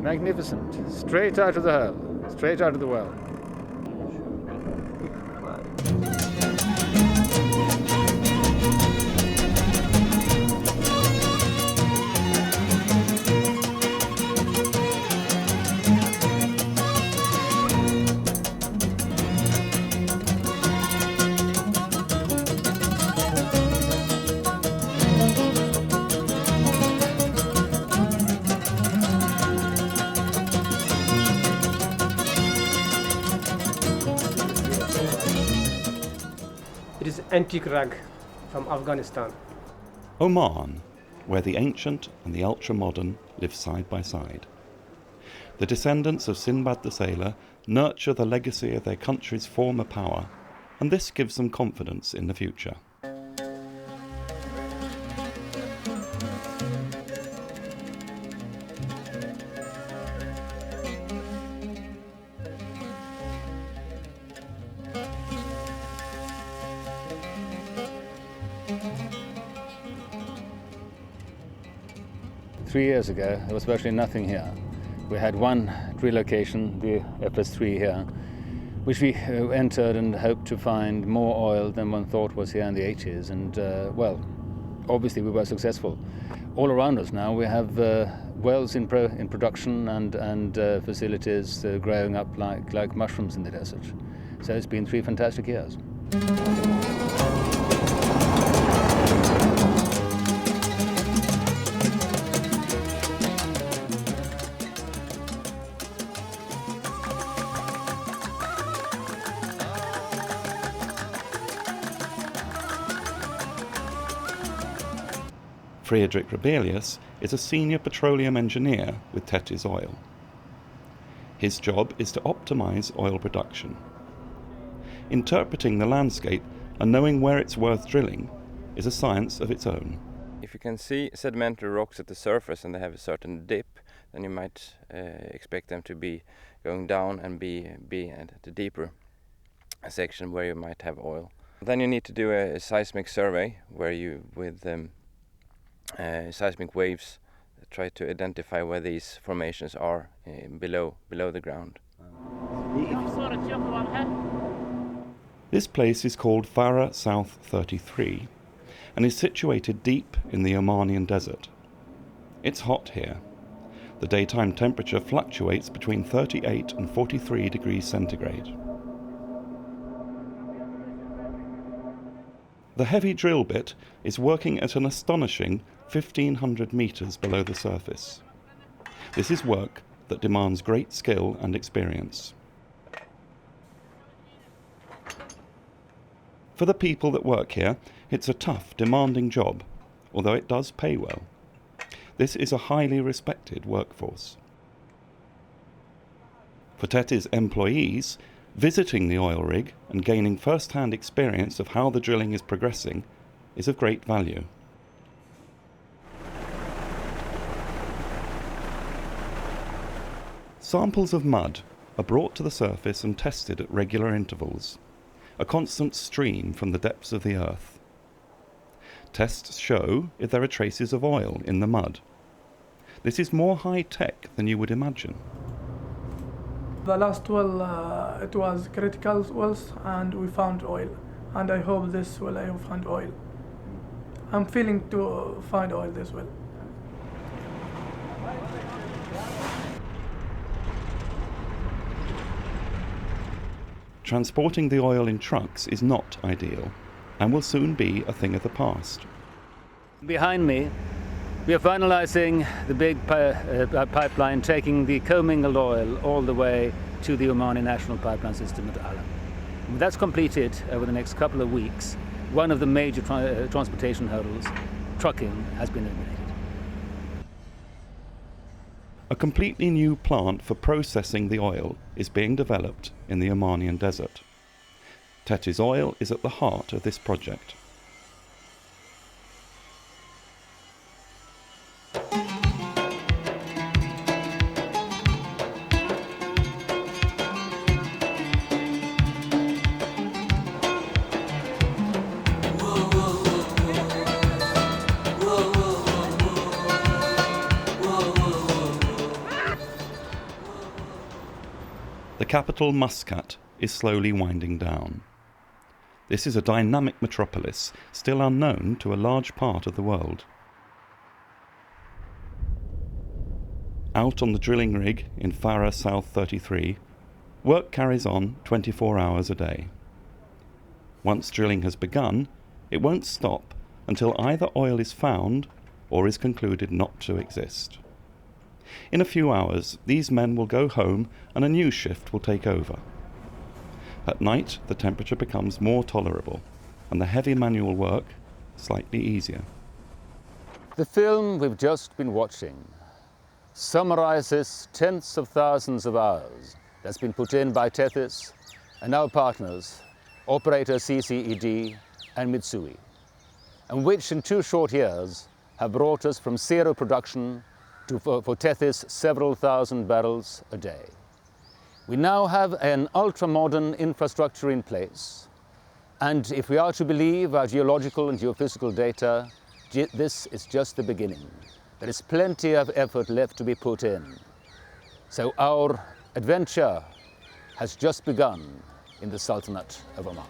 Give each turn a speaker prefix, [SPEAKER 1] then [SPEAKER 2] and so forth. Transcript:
[SPEAKER 1] Magnificent. Straight out of the hole. Straight out of the well.
[SPEAKER 2] It is antique rag from Afghanistan.
[SPEAKER 3] Oman, where the ancient and the ultra-modern live side by side. The descendants of Sinbad the Sailor nurture the legacy of their country's former power, and this gives them confidence in the future.
[SPEAKER 1] Three years ago, there was virtually nothing here. We had one drill location, the FS3 here, which we entered and hoped to find more oil than one thought was here in the 80s. And, well, obviously we were successful. All around us now we have wells in production and facilities growing up like mushrooms in the desert. So it's been 3 fantastic years.
[SPEAKER 3] Friedrich Rebellius is a senior petroleum engineer with Tethys Oil. His job is to optimize oil production. Interpreting the landscape and knowing where it's worth drilling is a science of its own.
[SPEAKER 4] If you can see sedimentary rocks at the surface and they have a certain dip, then you might expect them to be going down and be at the deeper section where you might have oil. Then you need to do a seismic survey where you, with seismic waves, try to identify where these formations are below the ground.
[SPEAKER 3] This place is called Farah South 33 and is situated deep in the Omanian desert. It's hot here. The daytime temperature fluctuates between 38 and 43 degrees centigrade. The heavy drill bit is working at an astonishing 1,500 meters below the surface. This is work that demands great skill and experience. For the people that work here, it's a tough, demanding job, although it does pay well. This is a highly respected workforce. For Tethys employees, visiting the oil rig and gaining first-hand experience of how the drilling is progressing is of great value. Samples of mud are brought to the surface and tested at regular intervals, a constant stream from the depths of the earth. Tests show if there are traces of oil in the mud. This is more high-tech than you would imagine.
[SPEAKER 5] The last well, it was critical wells, and we found oil. And I hope this well I will find oil. I'm feeling to find oil this well.
[SPEAKER 3] Transporting the oil in trucks is not ideal and will soon be a thing of the past.
[SPEAKER 1] Behind me, we are finalizing the big pipeline, taking the commingled oil all the way to the Omani national pipeline system at Alam. When that's completed over the next couple of weeks, one of the major transportation hurdles, trucking, has been eliminated.
[SPEAKER 3] A completely new plant for processing the oil is being developed in the Omanian desert. Tethys Oil is at the heart of this project. The capital, Muscat, is slowly winding down. This is a dynamic metropolis, still unknown to a large part of the world. Out on the drilling rig in Farah South 33, work carries on 24 hours a day. Once drilling has begun, it won't stop until either oil is found or is concluded not to exist. In a few hours, these men will go home and a new shift will take over. At night, the temperature becomes more tolerable and the heavy manual work slightly easier.
[SPEAKER 1] The film we've just been watching summarizes tens of thousands of hours that's been put in by Tethys and our partners, operator CCED and Mitsui, and which in 2 short years have brought us from zero production to, for Tethys, several thousand barrels a day. We now have an ultra-modern infrastructure in place, and if we are to believe our geological and geophysical data, this is just the beginning. There is plenty of effort left to be put in. So our adventure has just begun in the Sultanate of Oman.